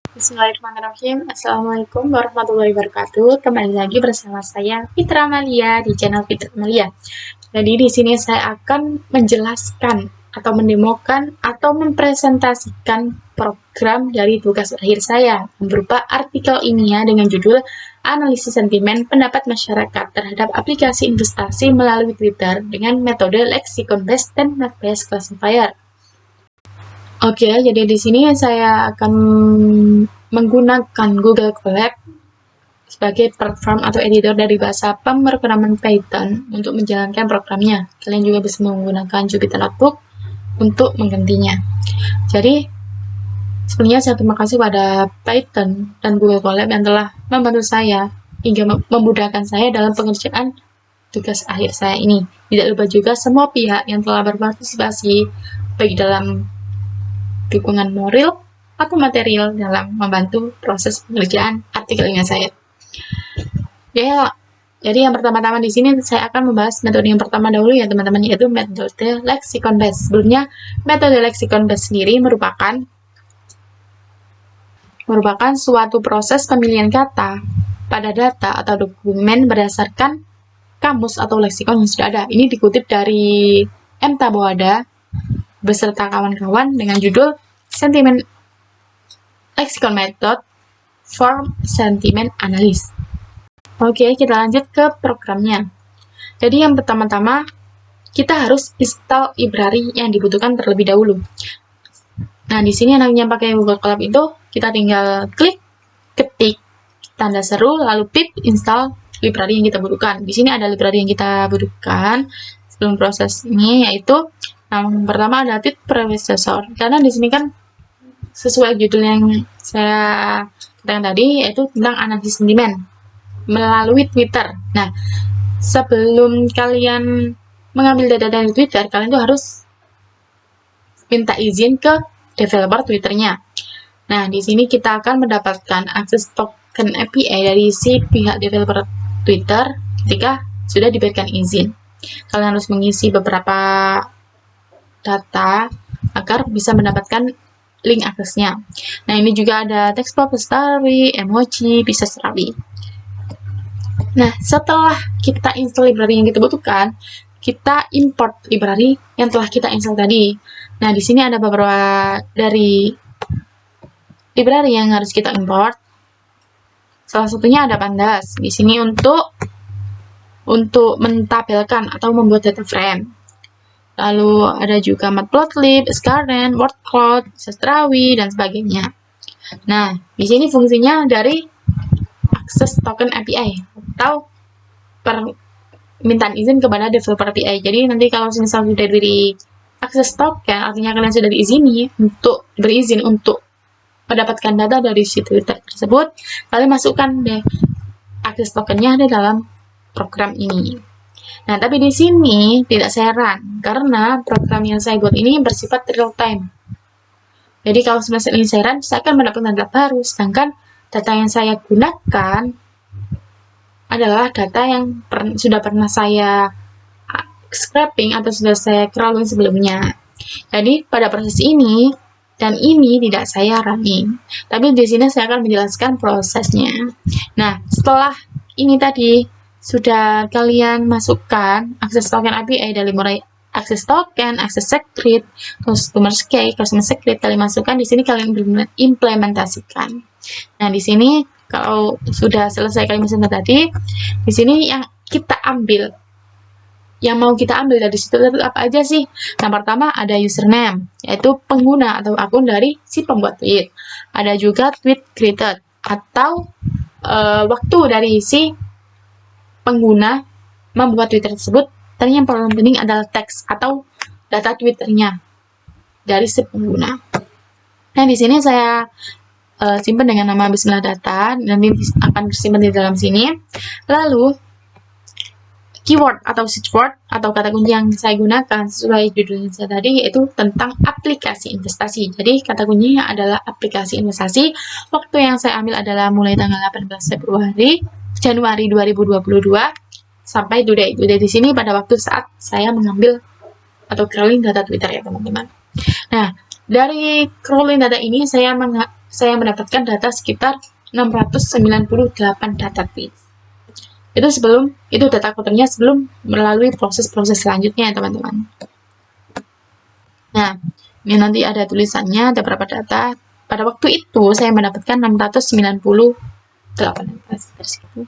Bismillahirrahmanirrahim. Assalamualaikum warahmatullahi wabarakatuh. Kembali lagi bersama saya Fitra Amalia di channel Fitra Amalia. Jadi di sini saya akan menjelaskan atau mendemokan atau mempresentasikan program dari tugas akhir saya berupa artikel ilmiah dengan judul Analisis Sentimen Pendapat Masyarakat terhadap Aplikasi Investasi melalui Twitter dengan metode Lexicon Based dan Math Based Classifier. Oke, jadi di sini saya akan menggunakan Google Colab sebagai platform atau editor dari bahasa pemrograman Python untuk menjalankan programnya. Kalian juga bisa menggunakan Jupyter Notebook untuk menggantinya. Jadi, sebenarnya saya terima kasih pada Python dan Google Colab yang telah membantu saya hingga memudahkan saya dalam pengerjaan tugas akhir saya ini. Tidak lupa juga semua pihak yang telah berpartisipasi baik dalam dukungan moral atau material dalam membantu proses pengerjaan artikel ilmiah saya. Ya, jadi yang pertama-tama di sini saya akan membahas metode yang pertama dahulu ya teman-teman, yaitu metode Lexicon Based. Sebelumnya, metode Lexicon Based sendiri merupakan suatu proses pemilihan kata pada data atau dokumen berdasarkan kamus atau leksikon yang sudah ada. Ini dikutip dari M. Taboada beserta kawan-kawan dengan judul Sentiment Lexicon Method for Sentiment Analysis. Oke, kita lanjut ke programnya. Jadi yang pertama-tama kita harus install library yang dibutuhkan terlebih dahulu. Nah, di sini yang pakai Google Colab itu kita tinggal klik, ketik tanda seru, lalu pip install library yang kita butuhkan. Di sini ada library yang kita butuhkan sebelum proses ini, yaitu yang pertama ada tweet predecessor. Karena di sini kan sesuai judul yang saya katakan tadi, yaitu tentang analisis sentimen melalui Twitter. Nah, sebelum kalian mengambil data dari Twitter, kalian tuh harus minta izin ke developer Twitternya. Nah, di sini kita akan mendapatkan akses token API dari si pihak developer Twitter ketika sudah diberikan izin. Kalian harus mengisi beberapa data agar bisa mendapatkan link aksesnya. Nah, ini juga ada text pop, story, emoji, bisa serabi. Nah, setelah kita install library yang kita butuhkan, kita import library yang telah kita install tadi. Nah, di sini ada beberapa dari library yang harus kita import. Salah satunya ada Pandas. Di sini untuk mentabelkan atau membuat data frame. Lalu ada juga Matplotlib, Skaren, Wordcloud, Sastrawi, dan sebagainya. Nah, di sini fungsinya dari akses token API atau permintaan izin kepada developer API. Jadi nanti kalau misalnya sudah diberi akses token, artinya kalian sudah berizin untuk mendapatkan data dari si Twitter tersebut, kalian masukkan deh akses tokennya di dalam program ini. Nah, tapi di sini tidak saya run, karena program yang saya buat ini bersifat real time. Jadi kalau misalnya ini saya run, saya akan mendapatkan data baru, sedangkan data yang saya gunakan adalah data yang sudah pernah saya scraping atau sudah saya crawling sebelumnya. Jadi pada proses ini dan ini tidak saya running. Tapi di sini saya akan menjelaskan prosesnya. Nah, setelah ini tadi sudah kalian masukkan akses token API dari mulai akses token, akses secret, customer key, customer secret kalian masukkan di sini, kalian implementasikan. Nah, di sini kalau sudah selesai kalian masukkan tadi, di sini yang mau kita ambil dari situ apa aja sih? Yang pertama ada username, yaitu pengguna atau akun dari si pembuat tweet. Ada juga tweet created atau waktu dari si pengguna membuat Twitter tersebut, dan yang paling penting adalah teks atau data Twitternya dari si pengguna. Nah, di sini saya simpan dengan nama Bismillah Data, nanti akan disimpan di dalam sini. Lalu keyword atau search word atau kata kunci yang saya gunakan sesuai judulnya saya tadi, yaitu tentang aplikasi investasi. Jadi kata kuncinya adalah aplikasi investasi. Waktu yang saya ambil adalah mulai tanggal 18 Januari 2022 sampai today. Today di sini pada waktu saat saya mengambil atau crawling data Twitter ya teman-teman. Nah, dari crawling data ini saya saya mendapatkan data sekitar 698 data tweet. Itu data kotornya sebelum melalui proses-proses selanjutnya ya teman-teman. Nah, ini nanti ada tulisannya, ada berapa data. Pada waktu itu saya mendapatkan 698 data seperti itu.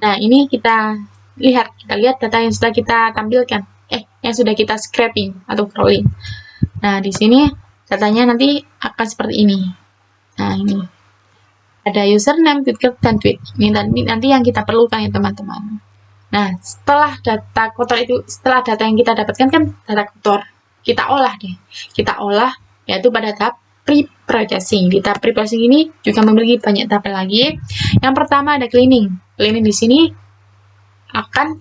Nah, ini kita lihat data yang sudah kita tampilkan, yang sudah kita scraping atau crawling. Nah, di sini datanya nanti akan seperti ini. Nah, ini ada username, tweet, dan tweet. Ini nanti yang kita perlukan ya teman-teman. Nah, setelah data kotor itu, setelah data yang kita dapatkan kan data kotor, kita olah deh. Kita olah yaitu pada tahap pre-processing. Di tahap pre-processing ini juga memiliki banyak tahap lagi. Yang pertama ada cleaning. Cleaning di sini akan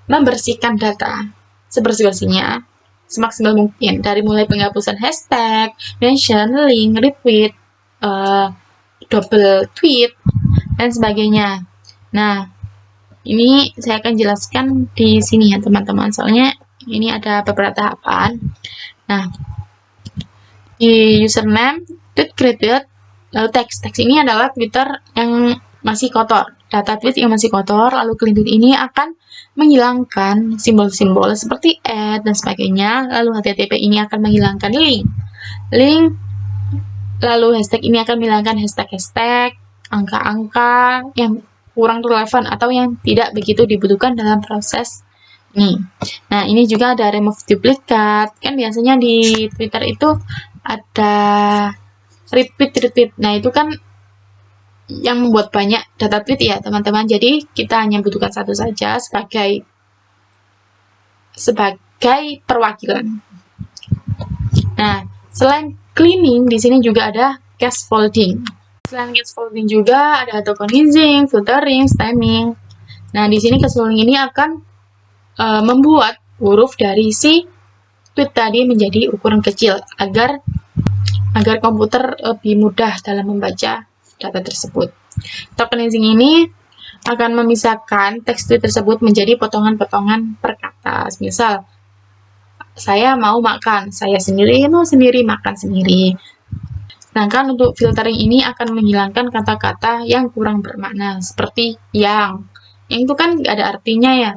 membersihkan data sebersih-bersihnya semaksimal mungkin, dari mulai penghapusan hashtag, mention, link, retweet, double tweet, dan sebagainya. Nah, ini saya akan jelaskan di sini ya teman-teman, soalnya ini ada beberapa tahapan. Nah, di username, tweet created, lalu teks ini adalah Twitter yang masih kotor, data tweet yang masih kotor, lalu clean tweet ini akan menghilangkan simbol-simbol seperti dan sebagainya, lalu HTTP ini akan menghilangkan link, lalu hashtag ini akan menghilangkan hashtag, angka-angka yang kurang relevan atau yang tidak begitu dibutuhkan dalam proses ini. Nah, ini juga ada remove duplicate, kan biasanya di Twitter itu ada retweet. Nah, itu kan yang membuat banyak data tweet ya teman-teman, jadi kita hanya butuhkan satu saja sebagai perwakilan. Nah, selain cleaning di sini juga ada scaffolding. Selain scaffolding juga ada tokenizing, filtering, stemming. Nah, di sini scaffolding ini akan membuat huruf dari si tweet tadi menjadi ukuran kecil agar komputer lebih mudah dalam membaca data tersebut. Tokenizing ini akan memisahkan teks tweet tersebut menjadi potongan-potongan per kata. Misal, saya mau makan, saya sendiri mau sendiri, makan sendiri. Sedangkan untuk filtering ini akan menghilangkan kata-kata yang kurang bermakna, seperti yang itu kan nggak ada artinya ya,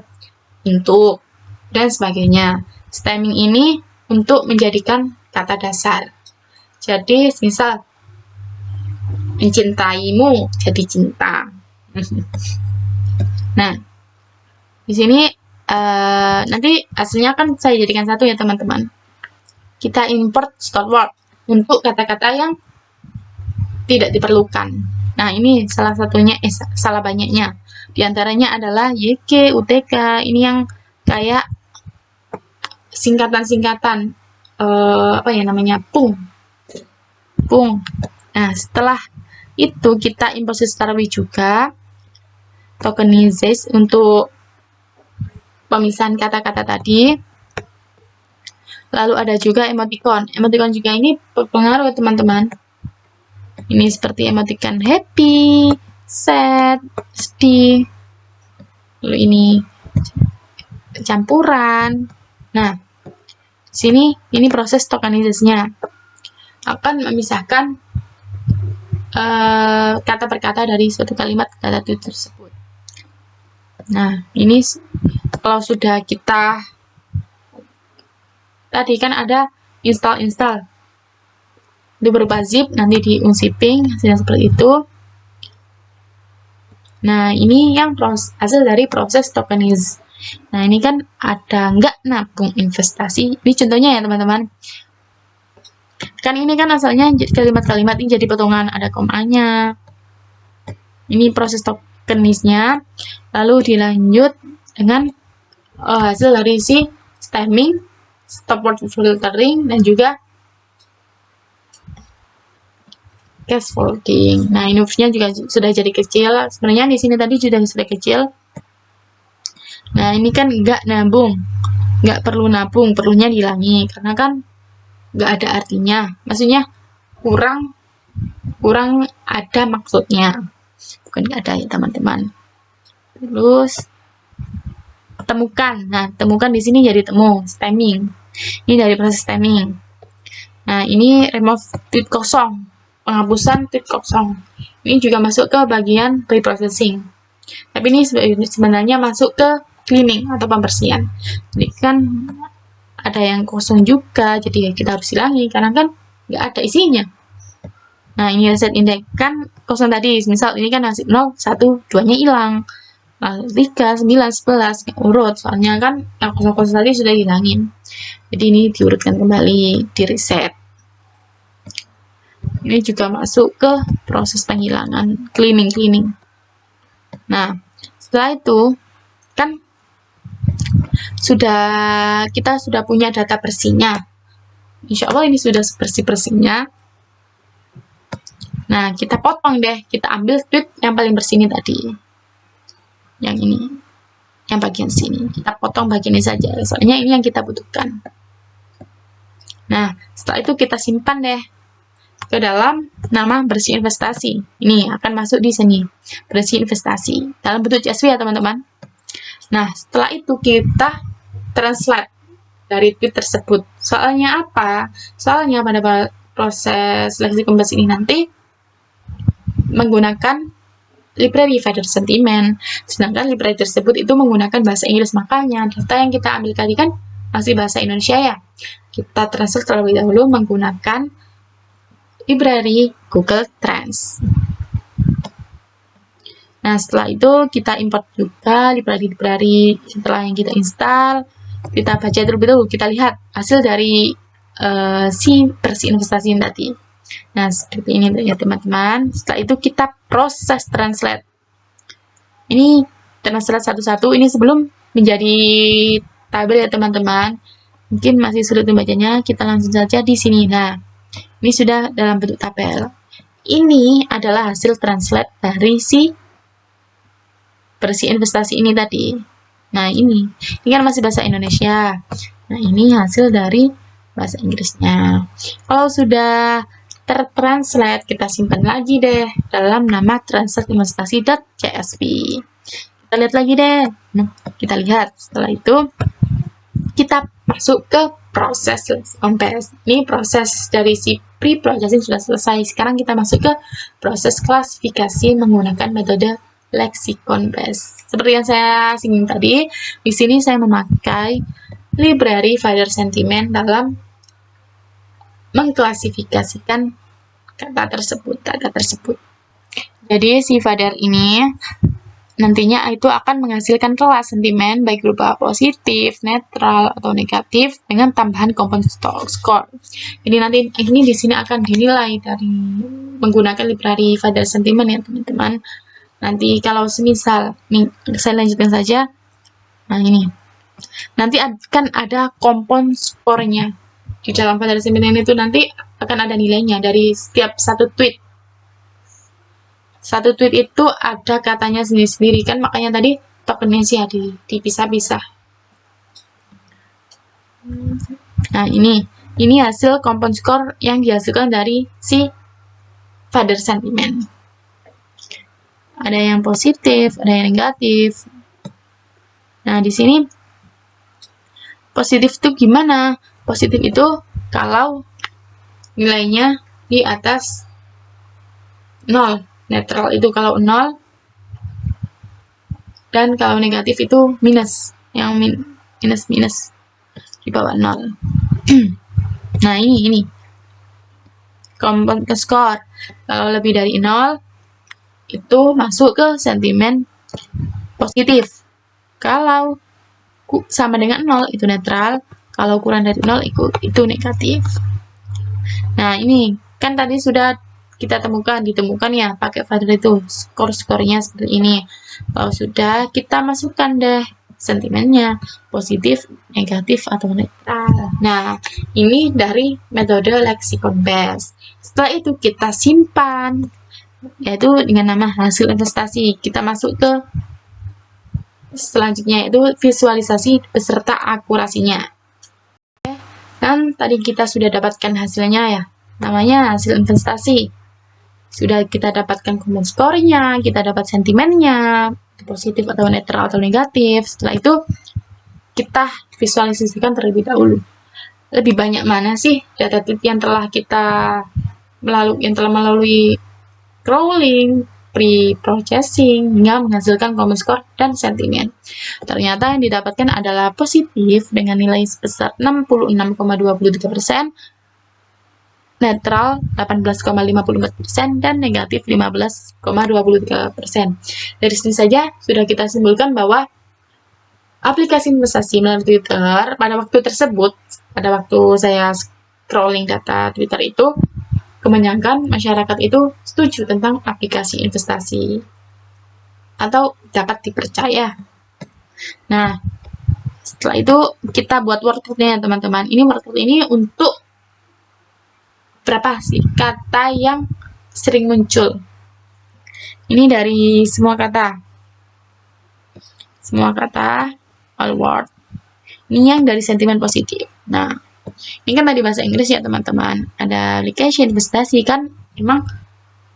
untuk, dan sebagainya. Stemming ini untuk menjadikan kata dasar. Jadi, misal, mencintaimu jadi cinta. Nah, di sini nanti hasilnya kan saya jadikan satu ya teman-teman. Kita import stored word untuk kata-kata yang tidak diperlukan. Nah, ini salah satunya, salah banyaknya. Di antaranya adalah YK, UTK, ini yang kayak singkatan-singkatan, pung. Nah, setelah itu kita import Starwi juga, tokenization untuk pemisahan kata-kata tadi. Lalu ada juga emoticon. Emoticon juga ini berpengaruh teman-teman. Ini seperti emoticon happy, sad, sedih. Lalu ini campuran. Nah, sini ini proses tokenizasinya akan memisahkan kata per kata dari suatu kalimat data tweet tersebut. Nah, ini kalau sudah kita tadi kan ada install itu berupa zip, nanti di unzipping hasilnya seperti itu. Nah, ini yang hasil dari proses tokenize. Nah, ini kan ada nggak nabung investasi. Ini contohnya ya teman-teman. Kan ini kan asalnya kalimat-kalimat ini jadi potongan, ada komanya. Ini proses tokenize-nya. Lalu dilanjut dengan hasil dari si stemming, stop word filtering, dan juga scaffolding. Nah, ini hurufnya juga sudah jadi kecil. Sebenarnya di sini tadi sudah kecil. Nah, ini kan nggak nabung, nggak perlu nabung, perlunya dihilangi karena kan nggak ada artinya. Maksudnya kurang ada maksudnya, bukan nggak ada ya teman-teman. Terus temukan. Nah, temukan di sini jadi temu, stemming. Ini dari proses stemming. Nah, ini remove tweet kosong. penghapusan tweet kosong. Ini juga masuk ke bagian pre-processing. Tapi ini sebenarnya masuk ke cleaning atau pembersihan. Jadi kan ada yang kosong juga, jadi kita harus hilangi karena kan nggak ada isinya. Nah, ini reset index kan kosong tadi. Misal ini kan hasil 0, 1, 2-nya hilang. Lalu 3, 9, 11 urut. Soalnya kan yang kosong-kosong tadi sudah hilangin. Jadi ini diurutkan kembali, di reset. Ini juga masuk ke proses penghilangan, cleaning. Nah, setelah itu kan kita sudah punya data bersihnya. Insya Allah ini sudah bersih-bersihnya. Nah, kita potong deh. Kita ambil tweet yang paling bersih ini tadi. Yang ini. Yang bagian sini. Kita potong bagian ini saja. Soalnya ini yang kita butuhkan. Nah, setelah itu kita simpan deh ke dalam nama bersih investasi. Ini akan masuk di sini. Bersih investasi. Dalam bentuk CSV ya, teman-teman. Nah, setelah itu kita translate dari tweet tersebut. Soalnya apa? Soalnya pada proses leksikon bahasa ini nanti menggunakan library Finder Sentiment, sedangkan library tersebut itu menggunakan bahasa Inggris, makanya data yang kita ambil tadi kan masih bahasa Indonesia ya. Kita translate terlebih dahulu menggunakan library Google Trends. Nah, setelah itu kita import juga library setelah yang kita install, kita baca terlebih dahulu, kita lihat hasil dari si bersih investasi ini tadi. Nah, seperti ini ya teman-teman. Setelah itu kita proses translate. Ini translate satu-satu. Ini sebelum menjadi tabel ya teman-teman. Mungkin masih sulit membacanya. Kita langsung saja di sini. Nah, ini sudah dalam bentuk tabel. Ini adalah hasil translate dari si bersih investasi ini tadi. Nah, ini kan masih bahasa Indonesia. Nah, ini hasil dari bahasa Inggrisnya. Kalau sudah tertranslate, kita simpan lagi deh dalam nama translate-investasi.csv. Kita lihat lagi deh. Nah, kita lihat. Setelah itu, kita masuk ke proses leksikon base. Ini proses dari si pre-processing sudah selesai. Sekarang kita masuk ke proses klasifikasi menggunakan metode leksikon base. Seperti yang saya singgung tadi, di sini saya memakai library Finder Sentiment dalam mengklasifikasikan data tersebut. Jadi si Finder ini nantinya itu akan menghasilkan kelas sentimen baik berupa positif, netral, atau negatif dengan tambahan komponen score. Jadi nanti ini di sini akan dinilai dari menggunakan library Finder Sentiment ya teman-teman. Nanti kalau semisal, nih saya lanjutkan saja. Nah ini, nanti akan ada kompon skornya. Di dalam Finder Sentiment itu nanti akan ada nilainya dari setiap satu tweet. Satu tweet itu ada katanya sendiri-sendiri kan, makanya tadi tokennya sih dipisah-pisah. Nah ini hasil kompon skor yang dihasilkan dari si Finder Sentiment. Ada yang positif, ada yang negatif. Nah di sini positif itu gimana? Positif itu kalau nilainya di atas 0. Netral itu kalau 0, dan kalau negatif itu minus, yang minus di bawah 0. Nah ini kompon skor kalau lebih dari 0 itu masuk ke sentimen positif, kalau sama dengan 0 itu netral, kalau kurang dari 0 itu negatif. Nah ini kan tadi sudah kita ditemukan ya pakai Finder itu skor-skornya seperti ini. Kalau sudah, kita masukkan deh sentimennya positif, negatif, atau netral. Nah ini dari metode leksikon base. Setelah itu kita simpan, yaitu dengan nama hasil investasi. Kita masuk ke selanjutnya, yaitu visualisasi beserta akurasinya. Dan tadi kita sudah dapatkan hasilnya ya, namanya hasil investasi. Sudah kita dapatkan kompon skornya, kita dapat sentimennya, positif atau netral atau negatif. Setelah itu kita visualisasikan terlebih dahulu. Lebih banyak mana sih data tweet yang telah kita yang telah melalui crawling, pre-processing, hingga menghasilkan common score dan sentimen. Ternyata yang didapatkan adalah positif dengan nilai sebesar 66,23%, netral 18,54%, dan negatif 15,23%. Dari sini saja sudah kita simpulkan bahwa aplikasi investasi melalui Twitter pada waktu tersebut, pada waktu saya scrolling data Twitter itu, kebanyakan masyarakat itu setuju tentang aplikasi investasi atau dapat dipercaya. Nah, setelah itu kita buat wordcloud-nya teman-teman. Ini wordcloud ini untuk berapa sih kata yang sering muncul. Ini dari semua kata, all word. Ini yang dari sentimen positif. Nah, ini kan tadi bahasa Inggris ya teman-teman. Ada aplikasi investasi kan, memang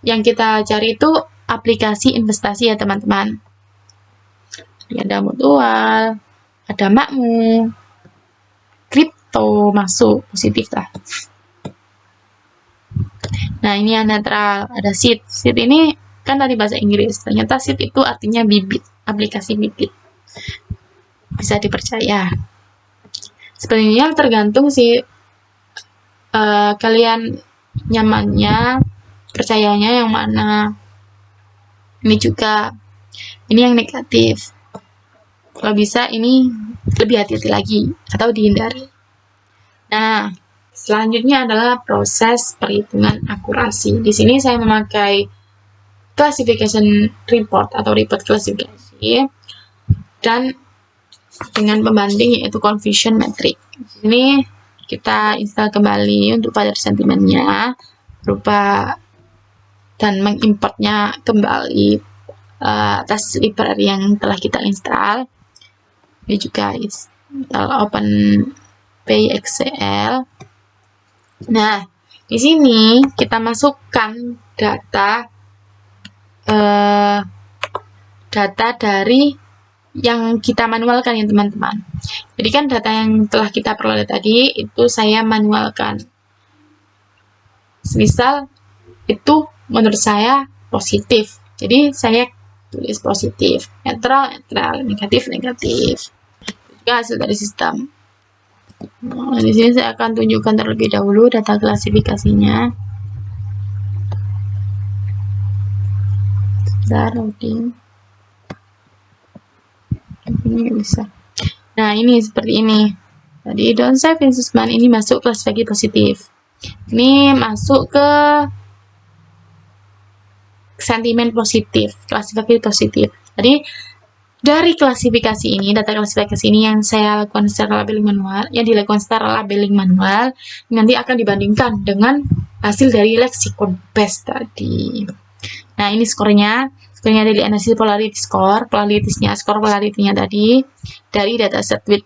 yang kita cari itu aplikasi investasi ya teman-teman. Ada mutual, ada makmu, kripto masuk positif lah. Nah, ini yang netral, ada seed. Seed ini kan tadi bahasa Inggris. Ternyata seed itu artinya bibit, aplikasi bibit. Bisa dipercaya. Sebenarnya tergantung sih kalian nyamannya, percayanya yang mana. Ini juga, ini yang negatif. Kalau bisa ini lebih hati-hati lagi atau dihindari. Nah, selanjutnya adalah proses perhitungan akurasi. Di sini saya memakai classification report atau report klasifikasi dan dengan pembanding yaitu confusion metric. Di sini kita install kembali untuk pada sentimennya berupa dan mengimportnya kembali atas library yang telah kita install. Ini juga install open PyXL. Nah, di sini kita masukkan data dari yang kita manualkan ya teman-teman. Jadi kan data yang telah kita peroleh tadi itu saya manualkan. Misal itu menurut saya positif. Jadi saya tulis positif, netral, negatif. Juga hasil dari sistem. Nah, di sini saya akan tunjukkan terlebih dahulu data klasifikasinya. Loading. Ini bisa. Nah, ini seperti ini. Tadi downside investment ini masuk klasifikasi positif. Ini masuk ke sentimen positif, klasifikasi positif. Jadi dari klasifikasi ini, data klasifikasi ini yang saya lakukan secara labeling manual, nanti akan dibandingkan dengan hasil dari lexicon base tadi. Nah, ini skornya dari analisis polarity score, skor polarity-nya tadi dari dataset tweet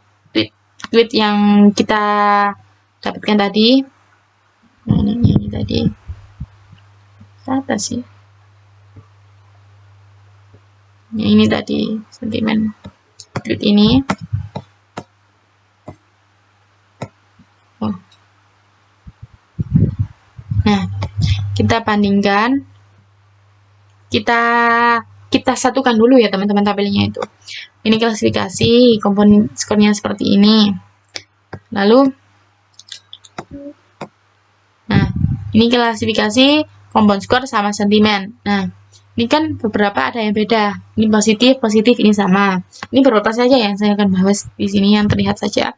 yang kita dapatkan tadi. Nah, ini tadi. Apa sih? Ya, ini tadi sentimen tweet ini. Nah, kita bandingkan, kita satukan dulu ya teman-teman tabelnya itu. Ini klasifikasi, komponen skornya seperti ini. Lalu, nah, ini klasifikasi, komponen skor sama sentimen. Nah, ini kan beberapa ada yang beda. Ini positif, ini sama. Ini beberapa saja yang saya akan bahas di sini yang terlihat saja.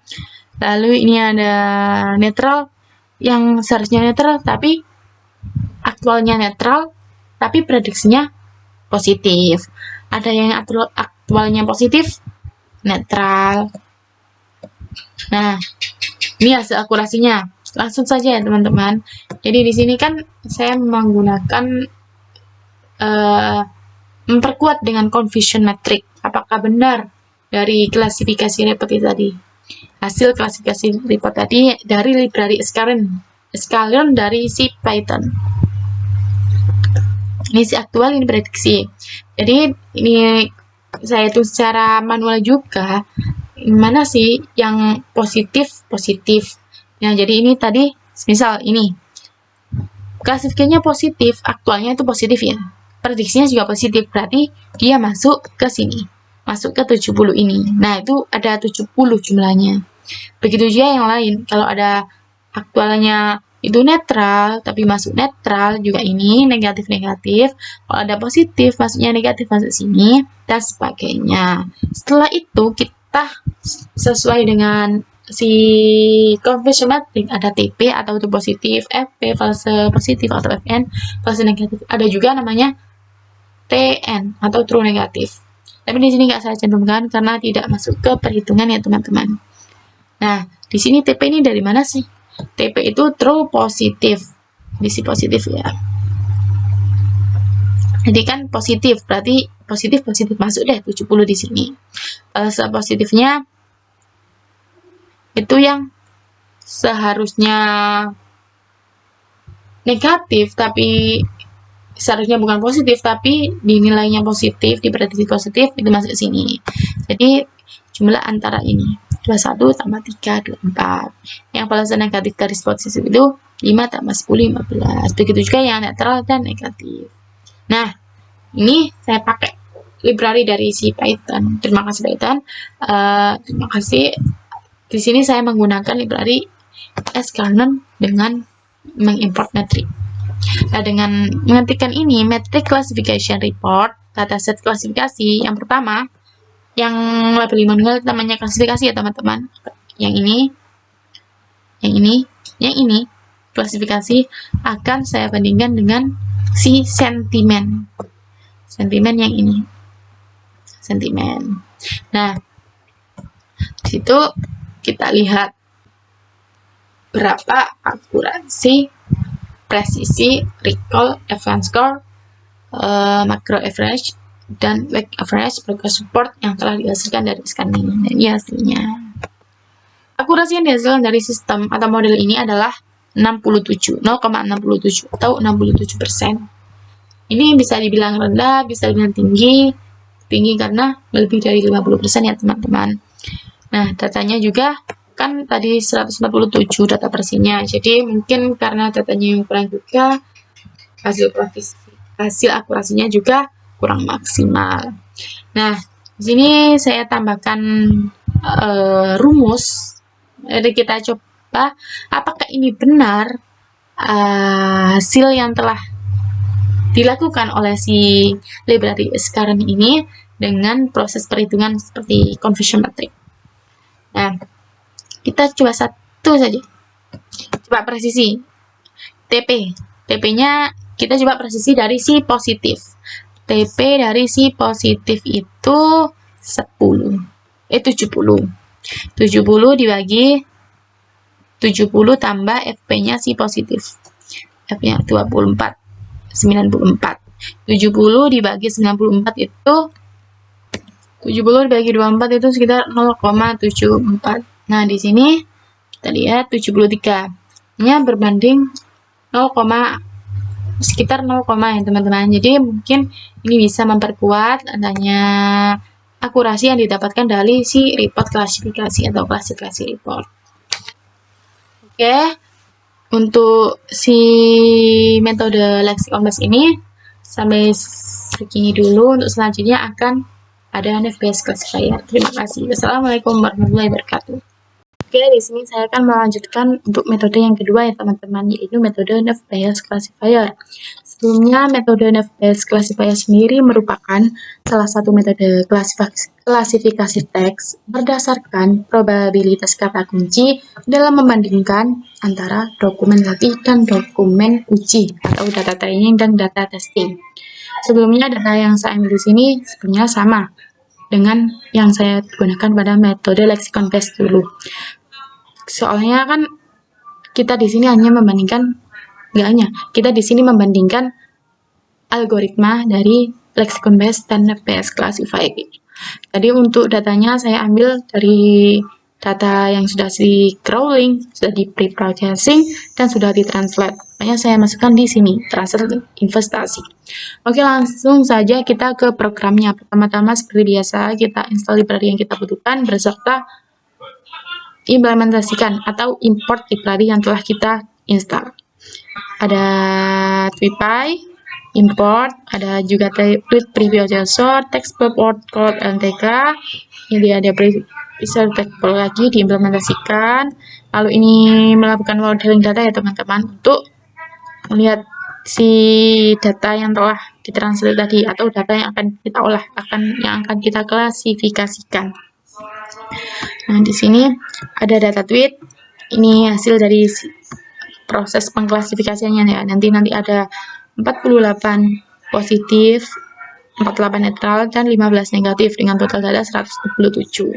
Lalu ini ada netral, yang seharusnya netral tapi aktualnya netral, tapi prediksinya positif. Ada yang aktualnya positif, netral. Nah, ini hasil akurasinya. Langsung saja ya teman-teman. Jadi di sini kan saya menggunakan memperkuat dengan confusion metric. Apakah benar dari klasifikasi report tadi? Hasil klasifikasi report tadi dari library Scallion dari si Python. Ini si aktual, ini prediksi. Jadi ini saya tulis secara manual juga. Mana sih yang positif? Nah, jadi ini tadi misal ini klasifikasinya positif, aktualnya itu positif ya. Prediksinya juga positif, berarti dia masuk ke sini. Masuk ke 70 ini. Nah, itu ada 70 jumlahnya. Begitu juga yang lain. Kalau ada aktualnya itu netral, tapi masuk netral juga ini negatif-negatif. Kalau ada positif, masuknya negatif masuk sini, dan sebagainya. Setelah itu kita sesuai dengan si confirmation matrix, ada TP atau itu positif, FP false positif atau FN false negatif. Ada juga namanya TN atau true negatif. Tapi di sini nggak saya cantumkan karena tidak masuk ke perhitungan ya teman-teman. Nah, di sini TP ini dari mana sih? TP itu true positif. Diisi positif ya. Jadi kan positif, berarti positif masuk deh 70 di sini. False positifnya itu yang seharusnya negatif tapi seharusnya bukan positif tapi dinilainya positif, diprediksi positif, itu masuk sini. Jadi jumlah antara ini 21 tambah 3, 24. Yang false negatif garis positif itu 5 tambah 10, 15. Begitu juga yang netral dan negatif. Nah, ini saya pakai library dari si Python. Terima kasih Python. Terima kasih. Di sini saya menggunakan library sklearn dengan mengimport metrik. Nah, dengan mengetikkan ini, metric classification report, dataset klasifikasi, yang pertama, yang label manual namanya klasifikasi ya teman-teman. Yang ini, klasifikasi akan saya bandingkan dengan si sentimen. Sentimen yang ini. Sentimen. Nah, di situ kita lihat berapa akurasi, presisi, recall, advance score, macro average, dan weak average progress support yang telah dihasilkan dari scan ini. Dan ini hasilnya. Akurasi yang dihasilkan dari sistem atau model ini adalah 0,67 atau 67%. Ini bisa dibilang rendah, bisa dibilang tinggi karena lebih dari 50% ya teman-teman. Nah, datanya juga kan tadi 147 data versinya, jadi mungkin karena datanya yang kurang juga, hasil akurasinya juga kurang maksimal. Nah, di sini saya tambahkan rumus. Jadi kita coba apakah ini benar hasil yang telah dilakukan oleh si library sklearn ini dengan proses perhitungan seperti confusion matrix. Nah, kita coba satu saja. Coba presisi. TP-nya kita coba presisi dari si positif. TP dari si positif itu 70 dibagi 70 tambah FP-nya si positif. F-nya 24. 94. 70 dibagi 94 itu 70 dibagi 24 itu sekitar 0,74. Nah, di sini kita lihat 73-nya berbanding 0, sekitar 0, ya teman-teman. Jadi mungkin ini bisa memperkuat adanya akurasi yang didapatkan dari si report klasifikasi atau klasifikasi report. Oke, untuk si metode lexicon base ini sampai segini dulu. Untuk selanjutnya akan ada NFBS classifier. Terima kasih. Wassalamualaikum warahmatullahi wabarakatuh. Oke, di sini saya akan melanjutkan untuk metode yang kedua ya teman-teman, yaitu metode NFBS classifier. Sebelumnya, metode NFBS classifier sendiri merupakan salah satu metode klasifikasi teks berdasarkan probabilitas kata kunci dalam membandingkan antara dokumen latih dan dokumen uji atau data training dan data testing. Sebelumnya data yang saya ambil di sini sebenarnya sama dengan yang saya gunakan pada metode lexicon base dulu. Soalnya kan kita di sini hanya membandingkan, kita di sini membandingkan algoritma dari lexicon base dan NFBS classifier. Jadi untuk datanya saya ambil dari data yang sudah di crawling, sudah di pre-processing, dan sudah ditranslate. Makanya saya masukkan di sini, translate investasi. Oke, langsung saja kita ke programnya. Pertama-tama seperti biasa, kita install library yang kita butuhkan beserta implementasikan atau import library yang telah kita install. ada TweetPy, import, ada juga tweet preview sort, text port code LTK, ini ada preset text lagi diimplementasikan. Lalu ini melakukan modeling data ya teman-teman, untuk melihat si data yang telah ditranslate tadi atau data yang akan kita olah, yang akan kita klasifikasikan. Nah, di sini ada data tweet. Ini hasil dari proses pengklasifikasiannya ya. Nanti ada 48 positif, 48 netral, dan 15 negatif dengan total data 127.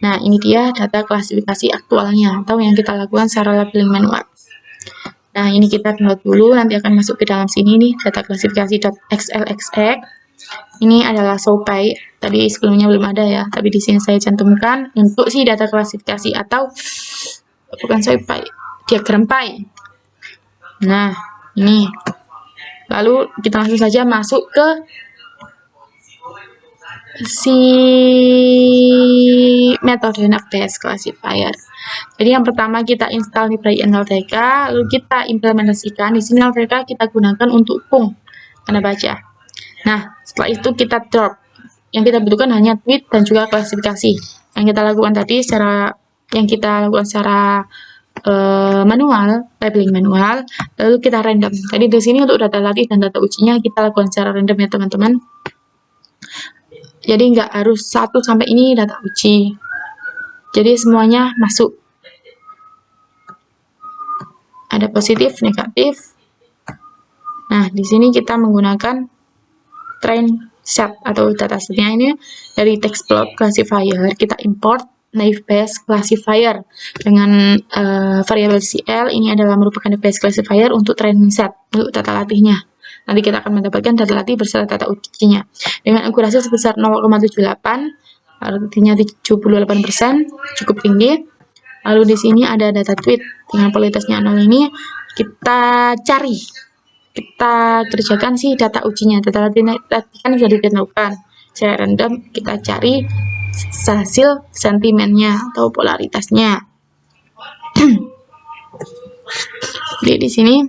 Nah, ini dia data klasifikasi aktualnya atau yang kita lakukan secara labeling manual. Nah, ini kita download dulu, nanti akan masuk ke dalam sini nih, data klasifikasi.xlxx. Ini adalah SoPy, tadi sebelumnya belum ada ya, tapi di sini saya cantumkan untuk si data klasifikasi atau bukan SoPy, diagram pie. Nah, ini. Lalu kita langsung saja masuk ke si metode Node.js classifier. Jadi yang pertama kita install library NLTK, lalu kita implementasikan. Di sini NLTK kita gunakan untuk pung tanda baca. Nah, setelah itu kita drop. Yang kita butuhkan hanya tweet dan juga klasifikasi. Yang kita lakukan tadi secara manual, labeling manual, lalu kita random. Jadi di sini untuk data latih dan data ujinya kita lakukan secara random ya teman-teman. Jadi nggak harus satu sampai ini data uji. Jadi semuanya masuk. Ada positif, negatif. Nah, di sini kita menggunakan train set atau datasetnya ini dari text block classifier. Kita import naive Bayes classifier dengan variabel CL. Ini adalah merupakan naive Bayes classifier untuk training set, untuk data latihnya. Nanti kita akan mendapatkan data latih beserta data ujinya dengan akurasi sebesar 0,78, artinya 78%, cukup tinggi. Lalu di sini ada data tweet dengan kualitasnya 0 ini kita cari. Kita kerjakan sih data ujinya, data latih kan sudah ditentukan. Secara random kita cari hasil sentimennya atau polaritasnya. Jadi di sini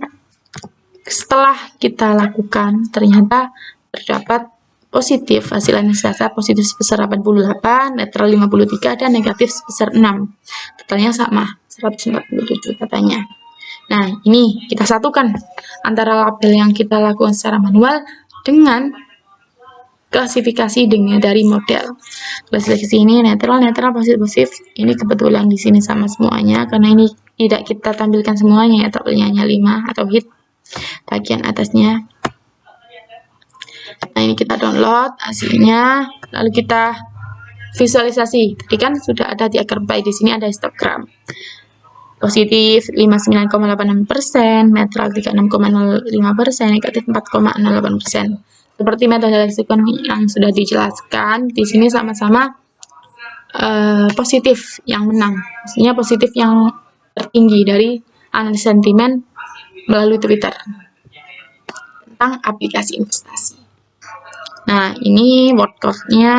setelah kita lakukan ternyata terdapat positif, hasil analisa positif sebesar 88, netral 53, dan negatif sebesar 6. Totalnya sama, 147 katanya. Nah, ini kita satukan antara label yang kita lakukan secara manual dengan klasifikasi dari model. Klasifikasi ini netral, positif. Ini kebetulan di sini sama semuanya karena ini tidak kita tampilkan semuanya ya, tabelnya hanya 5 atau hit bagian atasnya. Nah, ini kita download hasilnya, lalu kita visualisasi. Tadi kan sudah ada diagram pie, di sini ada histogram. Positif 59,86%, netral 36,05%, negatif 4,08%. Seperti metode leksikon yang sudah dijelaskan, di sini sama-sama positif yang menang. Maksudnya positif yang tertinggi dari analisa sentimen melalui Twitter tentang aplikasi investasi. Nah, ini word cloud-nya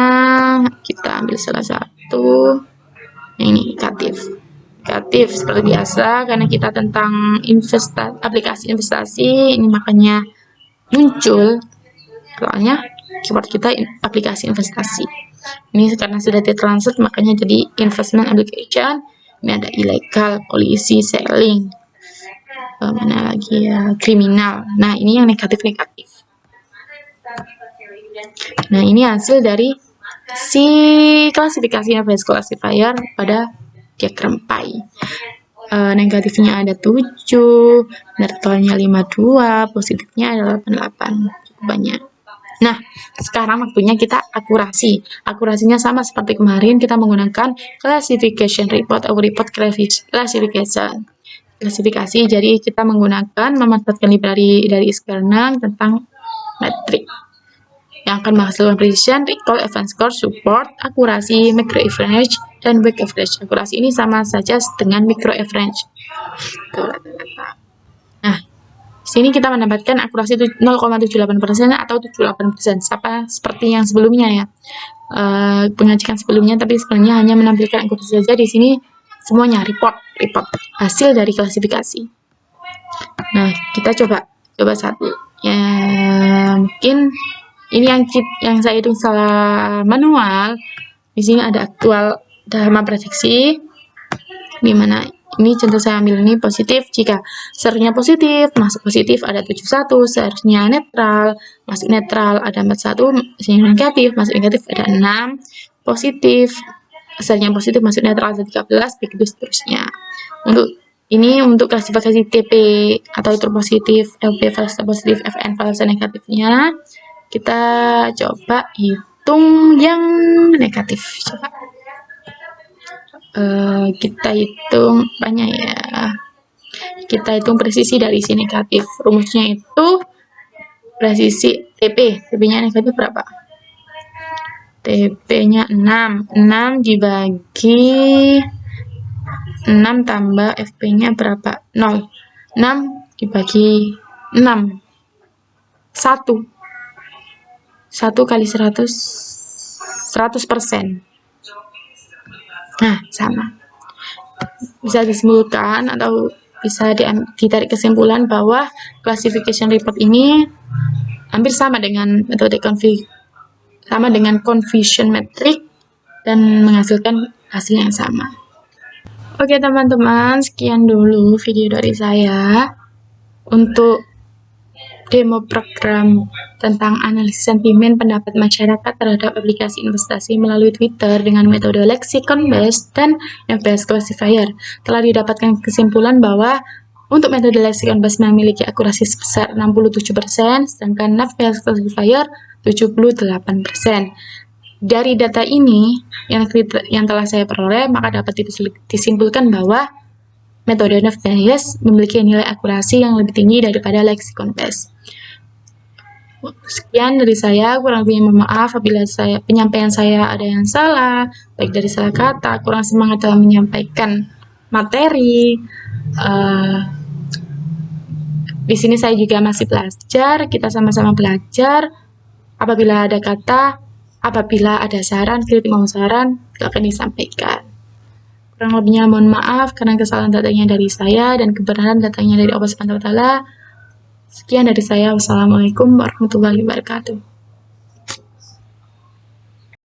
kita ambil salah satu. Ini negatif seperti biasa karena kita tentang aplikasi investasi, ini makanya muncul soalnya keyword kita aplikasi investasi. Ini karena sudah ditranslate makanya jadi investment application. Ini ada ilegal, polisi, selling, mana lagi ya, kriminal. Nah, ini yang negatif. Nah, ini hasil dari si klasifikasi Bayes classifier pada diagram pie. Negatifnya ada 7, netralnya 52, positifnya adalah 88, cukup banyak. Nah, sekarang waktunya kita akurasi. Akurasinya sama seperti kemarin, kita menggunakan classification report atau report classification. Klasifikasi, jadi kita menggunakan memanfaatkan library dari xkernel tentang metrik yang akan menghasilkan precision, recall, advanced score, support, akurasi, micro average, dan weak average. Akurasi ini sama saja dengan micro average. Nah, di sini kita mendapatkan akurasi 0,78% atau 78%, seperti yang sebelumnya ya, pengajian sebelumnya, tapi sebenarnya hanya menampilkan akurasi saja. Di sini semuanya report hasil dari klasifikasi. Nah, kita coba satu. Ya, mungkin ini yang saya hitung secara manual. Di sini ada aktual dharma prediksi, di mana ini contoh saya ambil ini positif. Jika seharusnya positif, masuk positif ada 71, seharusnya netral, masuk netral ada 41, seharusnya negatif, masuk negatif ada 6, positif, seharusnya positif masuk netral ada 13, begitu seterusnya. Untuk klasifikasi TP atau itu positif, LP falsa positif, FN falsa negatifnya, kita coba hitung yang negatif. Coba kita hitung banyak ya. Kita hitung presisi dari si negatif. Rumusnya itu presisi TP. TP-nya negatif berapa? TP-nya 6. 6 dibagi 6 tambah FP-nya berapa? 0. 6 dibagi 6. 1 kali 100 100%. Nah, sama. Bisa disimpulkan atau bisa ditarik kesimpulan bahwa classification report ini hampir sama dengan metode confusion metric dan menghasilkan hasil yang sama. Oke teman-teman, sekian dulu video dari saya untuk demo program tentang analisis sentimen pendapat masyarakat terhadap aplikasi investasi melalui Twitter dengan metode lexicon based dan FBS classifier. Telah didapatkan kesimpulan bahwa untuk metode lexicon based memiliki akurasi sebesar 67%, sedangkan FBS classifier 78%. Dari data ini yang telah saya peroleh, maka dapat disimpulkan bahwa metode FBS memiliki nilai akurasi yang lebih tinggi daripada lexicon based. Sekian dari saya, kurang lebihnya mohon maaf apabila penyampaian saya ada yang salah, baik dari salah kata, kurang semangat dalam menyampaikan materi. Di sini saya juga masih belajar, kita sama-sama belajar. Apabila ada saran, kritik maupun saran, silakan disampaikan. Kurang lebihnya mohon maaf karena kesalahan datanya dari saya dan kebenaran datanya dari Allah Subhanahu wa Ta'ala. Sekian dari saya. Wassalamualaikum warahmatullahi wabarakatuh.